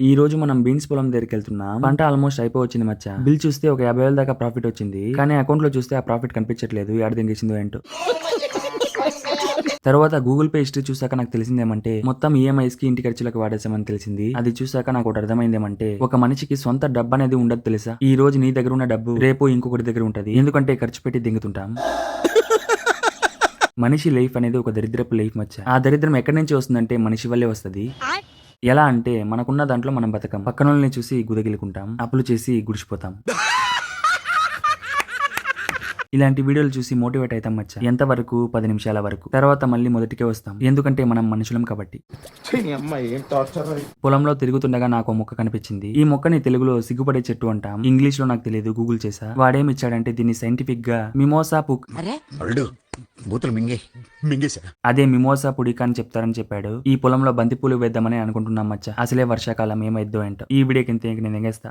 ఈ రోజు మనం బీన్స్ పొలం దగ్గరికి వెళ్తున్నాం. పంట ఆల్మోస్ట్ అయిపోవచ్చింది మచ్చ. బిల్ చూస్తే ఒక 50,000 దాకా ప్రాఫిట్ వచ్చింది. కానీ అకౌంట్ లో చూస్తే ఆ ప్రాఫిట్ కనిపించట్లేదు. ఏడ దింగేసిందో ఏంటో. తర్వాత గూగుల్ పే హిస్టరీ చూసాక నాకు తెలిసిందేమంటే మొత్తం ఈఎంఐస్ కి ఇంటి ఖర్చులకు వాడేసామని తెలిసింది. అది చూసాక నాకు ఒకటి అర్థమైందేమంటే ఒక మనిషికి సొంత డబ్బు అనేది ఉండదు తెలుసా. ఈ రోజు నీ దగ్గర ఉన్న డబ్బు రేపు ఇంకొకటి దగ్గర ఉంటది. ఎందుకంటే ఖర్చు పెట్టి దింగుతుంటాం. మనిషి లైఫ్ అనేది ఒక దరిద్రపు లైఫ్ మచ్చ. ఆ దరిద్రం ఎక్కడి నుంచి వస్తుందంటే మనిషి వల్లే వస్తది. ఎలా అంటే మనకున్న దాంట్లో మనం బతకం. పక్కనోళ్ళని చూసి గుదగిలుకుంటాం. అప్పులు చేసి గుడిచిపోతాం. ఇలాంటి వీడియోలు చూసి మోటివేట్ అవుతాం మచ్చ. ఎంత వరకు 10 నిమిషాల వరకు. తర్వాత మళ్ళీ మొదటికే వస్తాం. ఎందుకంటే మనం మనుషులం కాబట్టి. పొలంలో తిరుగుతుండగా నాకు మొక్క కనిపించింది. ఈ మొక్కని తెలుగులో సిగ్గుపడే చెట్టు అంటాం. ఇంగ్లీష్ లో నాకు తెలియదు. గూగుల్ చేసా. వాడేమి ఇచ్చాడంటే దీన్ని సైంటిఫిక్ గా మిమోసా పుక్ అదే మిమోసా పుడిక అని చెప్తారని చెప్పాడు. ఈ పొలంలో బంతిపూలు వేద్దామని అనుకుంటున్నాం మచ్చ. అసలే వర్షాకాలం ఏమైద్దో ఏంటో. ఈ వీడియోకి ఇంత నేను ఎంగేస్తా.